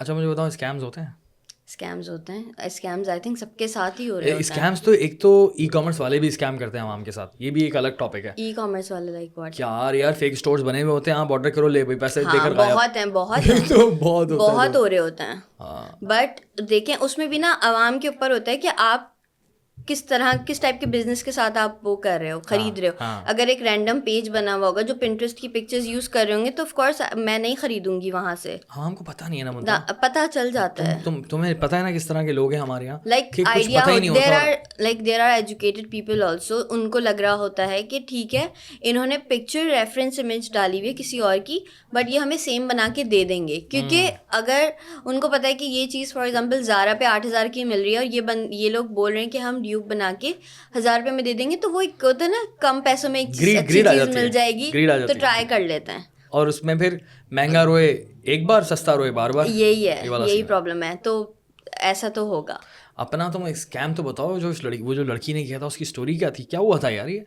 अच्छा मुझे बताओ, स्कैम्स होते हैं? स्कैम्स होते हैं, स्कैम्स आई थिंक सबके साथ ही हो रहे होते हैं। स्कैम्स तो एक तो ई कॉमर्स वाले भी स्कैम करते हैं आवाम के साथ, ये भी एक अलग टॉपिक है। ई कॉमर्स वाले लाइक व्हाट? क्या यार फेक स्टोर्स बने हुए होते हैं, आप ऑर्डर करो, ले भाई पैसे हाँ देकर गायब। बहुत हैं, बहुत हैं। तो बहुत होता है बहुत तो। हो रहे होते हैं। हाँ बट देखें उसमें भी ना आवाम के ऊपर होता है कि आप किस टाइप के बिजनेस के साथ आप वो कर रहे हो, खरीद रहे हो। हाँ। अगर एक रैंडम पेज बना हुआ होगा जो पिंटरेस्ट की पिक्चर्स यूज कर रहे होंगे तो ऑफ कोर्स मैं नहीं खरीदूंगी वहां से। हाँ हमको पता नहीं है ना मुद्दा। पता चल जाता है। तुम्हें पता है ना किस तरह के लोग हैं हमारे यहाँ, लाइक कि कुछ आइडिया पता ही हो, नहीं होता। There are educated people also, उनको लग रहा होता है कि ठीक है इन्होंने पिक्चर रेफरेंस इमेज डाली हुई है किसी और की, बट ये हमें सेम बना के दे देंगे। क्योंकि अगर उनको पता है कि ये चीज़ फॉर एग्जांपल ज़ारा पे 8,000 की मिल रही है और ये लोग बोल रहे हैं कि हम ड्यूब बना के 1,000 रुपये में दे देंगे, तो वो एक होता है ना कम पैसों में एक अच्छी चीज़ मिल जाएगी तो ट्राई कर लेते हैं। और उसमें फिर महंगा रोए एक बार, सस्ता रोए बार बार। यही है, ये वाला यही सीन है। प्रॉब्लम है। तो ऐसा तो होगा। अपना तुम एक स्कैम तो बताओ, वो जो लड़की ने किया था उसकी स्टोरी क्या थी, क्या हुआ था यार? ये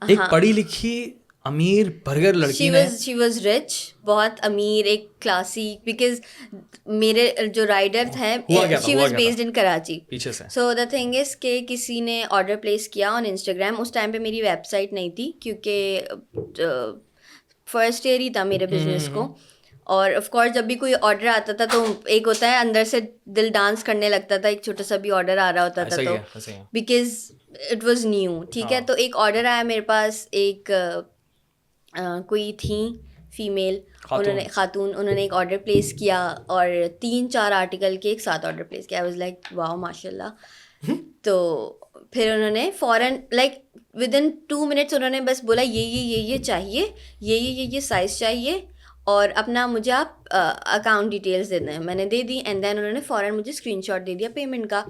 एक पढ़ी लिखी अमीर बर्गर लड़की ने, शी वॉज रिच, बहुत अमीर, एक क्लासी, बिकॉज मेरे जो राइडर हैं she was based in Karachi पीछे से। सो द थिंग इज के किसी ने ऑर्डर प्लेस किया ऑन इंस्टाग्राम। उस टाइम पे मेरी वेबसाइट नहीं थी क्योंकि फर्स्ट ईयर ही था मेरे बिजनेस को। और ऑफ कोर्स जब भी कोई ऑर्डर आता था तो एक होता है अंदर से दिल डांस करने लगता था, एक छोटा सा भी ऑर्डर आ रहा होता था तो, बिकॉज इट वाज न्यू। ठीक है, तो एक ऑर्डर आया मेरे पास, एक कोई थी फीमेल, उन्होंने खातून, उन्होंने एक ऑर्डर प्लेस किया और 3-4 आर्टिकल के एक साथ ऑर्डर प्लेस किया। आई वाज लाइक वाओ माशाल्लाह। तो फिर उन्होंने फ़ौरन लाइक विद इन 2 मिनट्स उन्होंने बस बोला ये चाहिए, ये साइज़ चाहिए और अपना मुझे आप अकाउंट डिटेल्स दे दें। मैंने दे दी एंड देन उन्होंने फ़ौरन मुझे स्क्रीनशॉट दे दिया पेमेंट का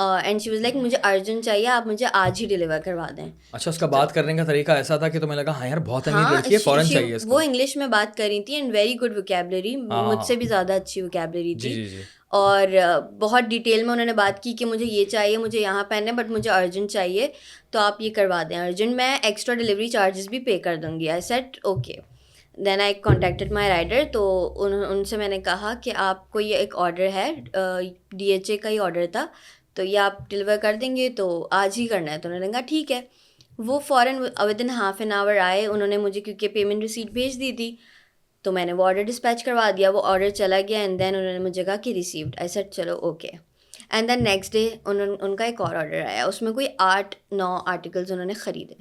एंड शी वाज लाइक मुझे अर्जेंट चाहिए, आप मुझे आज ही डिलीवर करवा दें। अच्छा, उसका बात करने का तरीका ऐसा था कि तुम्हें लगा हाँ यार बहुत अमीर लड़की है, फौरन चाहिए इसको। वो इंग्लिश में बात कर रही थी एंड वेरी गुड वोकैबुलरी, मुझसे भी ज़्यादा अच्छी वोकैबुलरी थी। जी। और बहुत डिटेल में उन्होंने बात की कि मुझे ये चाहिए, मुझे यहाँ पहनना है बट मुझे अर्जेंट चाहिए, तो आप ये करवा दें अर्जेंट, मैं एक्स्ट्रा डिलीवरी चार्जेस भी पे कर दूँगी। I said okay. Then I contacted my rider, तो उनसे मैंने कहा कि आपको ये एक ऑर्डर है, DHA का ही ऑर्डर था, तो ये आप डिलीवर कर देंगे, तो आज ही करना है। तो उन्होंने कहा ठीक है। वो फ़ौरन with in half an hour आए, उन्होंने मुझे क्योंकि पेमेंट रिसीट भेज दी थी तो मैंने वो ऑर्डर डिस्पैच करवा दिया, वो ऑर्डर चला गया एंड देन उन्होंने मुझे कहा कि रिसीव्ड। आई सेड चलो okay. And then next day उनका एक और ऑर्डर आया, उसमें कोई 8-9 आर्टिकल्स उन्होंने ख़रीदे।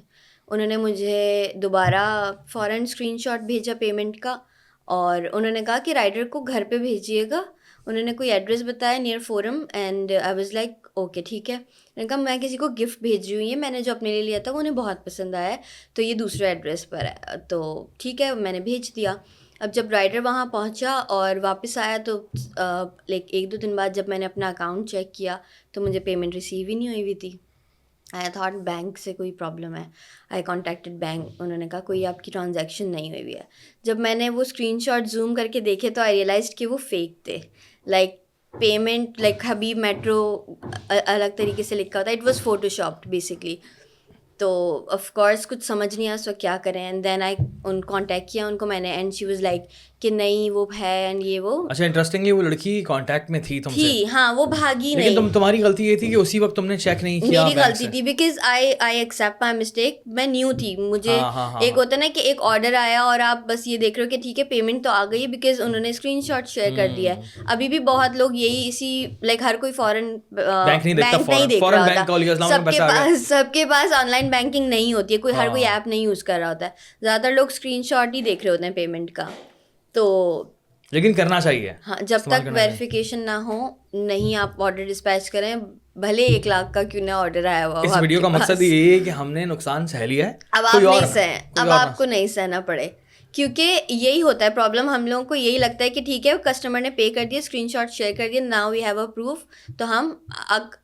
उन्होंने मुझे दोबारा फ़ौरन स्क्रीनशॉट भेजा पेमेंट का और उन्होंने कहा कि राइडर को घर पे भेजिएगा। उन्होंने कोई एड्रेस बताया near forum and I was like okay ठीक है। मैंने कहा मैं किसी को गिफ्ट भेज रही हूँ, ये मैंने जो अपने लिए लिया था वो उन्हें बहुत पसंद आया है, तो ये दूसरे एड्रेस पर है, तो ठीक है मैंने भेज दिया। अब जब राइडर वहाँ पहुँचा और वापस आया तो लाइक 1-2 दिन बाद जब मैंने अपना अकाउंट चेक किया तो मुझे पेमेंट रिसीव ही नहीं हुई हुई थी। आई थॉट बैंक से कोई प्रॉब्लम है। आई कॉन्टैक्टेड बैंक, उन्होंने कहा कोई आपकी ट्रांजैक्शन नहीं हुई है। जब मैंने वो स्क्रीनशॉट जूम करके देखे तो आई रियलाइज्ड कि वो फेक थे। लाइक पेमेंट लाइक हबीब मेट्रो अलग तरीके से लिखा होता है, इट वाज फोटोशॉप्ड बेसिकली। तो ऑफ कोर्स कुछ समझ नहीं आया सो क्या करें। एंड देन आई कॉन्टैक्ट किया उनको मैंने एंड शी वाज लाइक कि नहीं वो है एंड ये वो। अच्छा इंटरेस्टिंगली वो लड़की कांटेक्ट में थी तुमसे? थी हाँ, वो भागी लेकिन नहीं। तुम्हारी गलती ये थी कि उसी वक्त तुमने चेक नहीं किया। मेरी गलती थी because I accept my mistake. मैं न्यू थी, मुझे एक होता है ना कि एक ऑर्डर आया और आप बस ये देख रहे हो कि ठीक है पेमेंट तो आ गई है बिकॉज उन्होंने स्क्रीनशॉट शेयर कर दिया है। अभी भी बहुत लोग यही इसी लाइक हर कोई फॉरेन बैंक नहीं देख रहा होता, सबके पास ऑनलाइन बैंकिंग नहीं होती है, कोई हर कोई ऐप नहीं यूज़ कर रहा होता है, ज़्यादातर लोग स्क्रीनशॉट ही देख रहे होते हैं पेमेंट का। तो लेकिन करना चाहिए हाँ, जब तक वेरिफिकेशन ना हो नहीं आप ऑर्डर डिस्पैच करें, भले 1 लाख का क्यों ना ऑर्डर आया हुआ। इस वीडियो का मकसद ये है कि हमने नुकसान सह लिया है, अब आप नहीं सहे, अब आपको नहीं सहना पड़े, क्योंकि यही होता है प्रॉब्लम। हम लोगों को यही लगता है कि ठीक है कस्टमर ने पे कर दिया, स्क्रीनशॉट शेयर कर दिया, now we have a proof, तो हम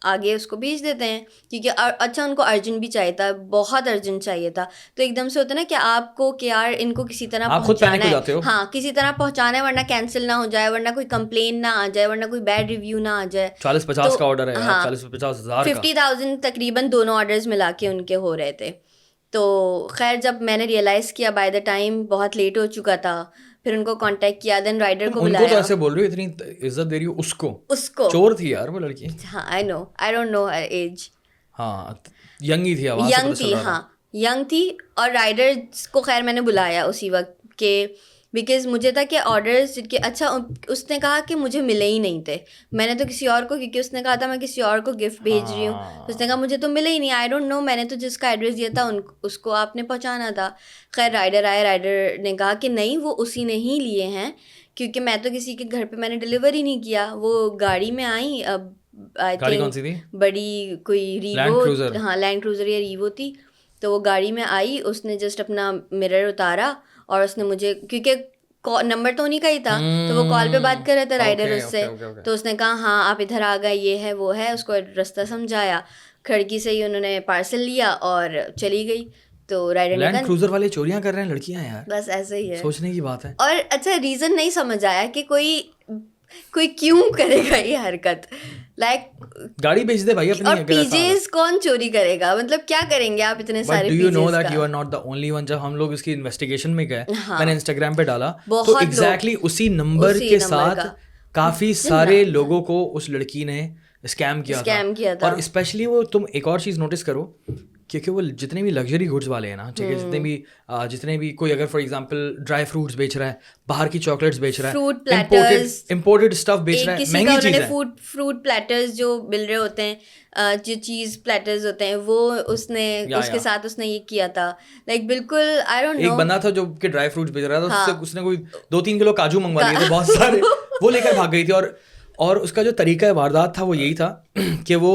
आगे उसको भेज देते हैं क्योंकि अच्छा उनको अर्जेंट भी चाहिए था, बहुत अर्जेंट चाहिए था। तो एकदम से होता है ना कि आपको कि यार इनको किसी तरह पहुँचाना है, हाँ किसी तरह पहुँचाना है वरना कैंसिल ना हो जाए, वरना कोई कंप्लेन ना आ जाए, वरना कोई बैड रिव्यू ना आ जाए। 40-50 का ऑर्डर है, हाँ 40-50 हज़ार, 50,000 तकरीबन दोनों ऑर्डर्स मिला के उनके हो रहे थे। तो खैर जब मैंने रियलाइज़ किया बाय द टाइम बहुत लेट हो चुका था, फिर उनको कांटेक्ट किया, देन राइडर को उनको तो बुलाया। ऐसे बोल रही हो, इतनी इज्जत दे रही हो उसको चोर थी यार वो लड़की। हाँ I don't know her age. हाँ यंग ही थी, आवाज से यंग पता चल थी, रहा था। हाँ यंग थी। और राइडर्स को खैर मैंने बुलाया उसी वक्त के, बिकॉज मुझे था कि ऑर्डर्स के अच्छा उसने कहा कि मुझे मिले ही नहीं थे। मैंने तो किसी और को, क्योंकि उसने कहा था मैं किसी और को गिफ्ट भेज रही हूँ, हाँ। उसने कहा मुझे तो मिले ही नहीं, आई डोंट नो, मैंने तो जिसका एड्रेस दिया था उसको आपने पहुँचाना था। खैर राइडर आए, राइडर ने कहा कि नहीं वो उसी ने ही लिए हैं, क्योंकि मैं तो किसी के घर पे मैंने डिलीवर ही नहीं किया। वो गाड़ी में आई, अब आई गाड़ी कौन थिंक सी थी? बड़ी कोई लैंड रीवो, क्रूजर। हाँ लैंड क्रूजर या रीवो थी। तो वो गाड़ी में आई, उसने जस्ट अपना मिरर उतारा और उसने मुझे, क्योंकि नंबर तो उन्हीं का ही था, तो वो कॉल पे बात कर रहे थे राइडर उससे। तो उसने कहा हाँ आप इधर आ गए, ये है वो है, उसको रास्ता समझाया, खिड़की से ही उन्होंने पार्सल लिया और चली गई। तो राइडर ने लैंड कहा क्रूजर वाले चोरियां कर रहे हैं लड़कियां यार, बस ऐसे ही है। सोचने की बात है। और अच्छा रीजन नहीं समझ आया कि कोई क्यों करेगा ये हरकत, लाइक गाड़ी बेच दे भाई अपनी। और अगर ऐसा हाल है। पीजेस कौन चोरी करेगा, मतलब क्या करेंगे आप इतने सारे but do you know PJs that का? You are not the only one. जब हम लोग इसकी इन्वेस्टिगेशन में गए, हाँ। मैंने इंस्टाग्राम पे डाला, तो बहुत लोग एग्जैक्टली उसी नंबर उसी के नंबर साथ का काफी सारे लोगों को उस लड़की ने स्कैम किया था। और स्पेशली वो, तुम एक और चीज नोटिस करो, क्योंकि वो जितने भी लग्जरी गुड्स वाले हैं ना, ठीक है, जितने भी कोई अगर फॉर एग्जांपल ड्राई फ्रूट्स बेच रहा है, बाहर की चॉकलेट्स बेच रहा है, फ्रूट प्लेटर्स, इंपोर्टेड स्टफ बेच रहा है, महंगी चीज है। फ्रूट प्लेटर्स जो मिल रहे होते हैं, जो चीज प्लेटर्स होते हैं, वो उसने उसके साथ उसने ये किया था, लाइक बिल्कुल आई डोंट नो। एक बंदा था जो कि ड्राई फ्रूट्स बेच रहा था, हाँ। उसने कोई 2-3 किलो काजू मंगवा लिए थे बहुत सारे, वो लेकर भाग गई थी। और उसका जो तरीका है वारदात था वो यही था कि वो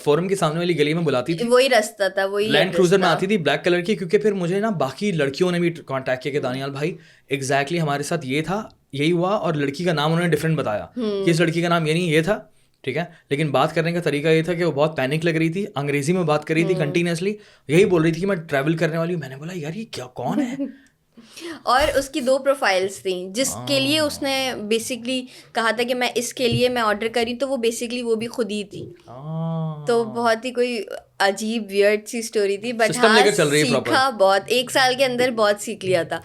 फोरम के सामने वाली गली में बुलाती थी, वही रास्ता था, वही लैंड क्रूजर में आती थी ब्लैक कलर की। क्योंकि फिर मुझे ना बाकी लड़कियों ने भी कांटेक्ट किया कि दानियाल भाई एग्जैक्टली हमारे साथ ये था, यही हुआ, और लड़की का नाम उन्होंने डिफरेंट बताया कि इस लड़की का नाम ये नहीं ये था, ठीक है, लेकिन बात करने का तरीका ये था कि वो बहुत पैनिक लग रही थी, अंग्रेजी में बात कर रही थी कंटिन्यूसली, यही बोल रही थी कि मैं ट्रैवल करने वाली हूँ। मैंने बोला यार ये क्या, कौन है? और उसकी 2 प्रोफाइल्स थी, जिसके लिए उसने बेसिकली कहा था कि मैं इसके लिए मैं ऑर्डर करी, तो वो बेसिकली वो भी खुद ही थी। तो बहुत ही कोई अजीब वियर्ड सी स्टोरी थी, बट हाँ सीखा बहुत, 1 साल के अंदर बहुत सीख लिया था।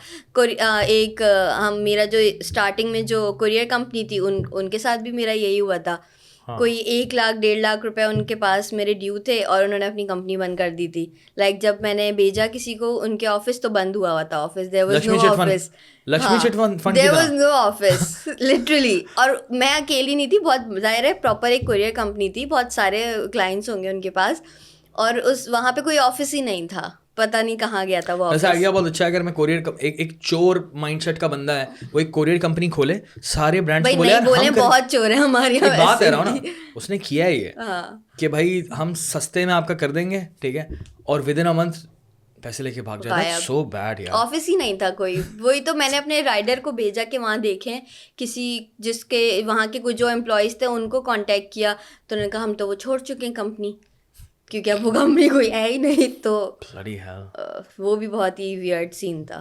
हम मेरा जो स्टार्टिंग में जो कुरियर कंपनी थी उनके साथ भी मेरा यही हुआ था। हाँ। कोई 1 लाख 1.5 लाख रुपए उनके पास मेरे ड्यू थे और उन्होंने अपनी कंपनी बंद कर दी थी। लाइक जब मैंने भेजा किसी को, उनके ऑफिस तो बंद हुआ था, office there was no office, there was no office literally. और मैं अकेली नहीं थी, बहुत जाहिर है प्रॉपर एक कुरियर कंपनी थी, बहुत सारे क्लाइंट्स होंगे उनके पास, और वहाँ पे कोई ऑफिस ही नहीं था, पता नहीं कहाँ गया था वो ऑफिस। आइडिया बहुत अच्छा है। अगर मैं कोरियर एक चोर माइंडसेट का बंदा है, वो एक कोरियर कंपनी खोले, सारे ब्रांड्स को बोले यार हम बहुत चोर है हमारे यहाँ, बात है ना, उसने किया ही है कि भाई हम सस्ते में आपका कर देंगे, ठीक है, और विद इन अ मंथ पैसे लेके भाग जाए। सो बैड यार, ऑफिस ही नहीं था कोई। वही तो मैंने अपने राइडर को भेजा कि वहाँ देखें किसी, जिसके वहाँ के कुछ जो एम्प्लॉयज थे उनको कांटेक्ट किया, तो उन्होंने कहा हम तो वो छोड़ चुके हैं कंपनी, क्योंकि अब वो कंपनी कोई है ही नहीं। तो वो भी बहुत ही वियर्ड सीन था।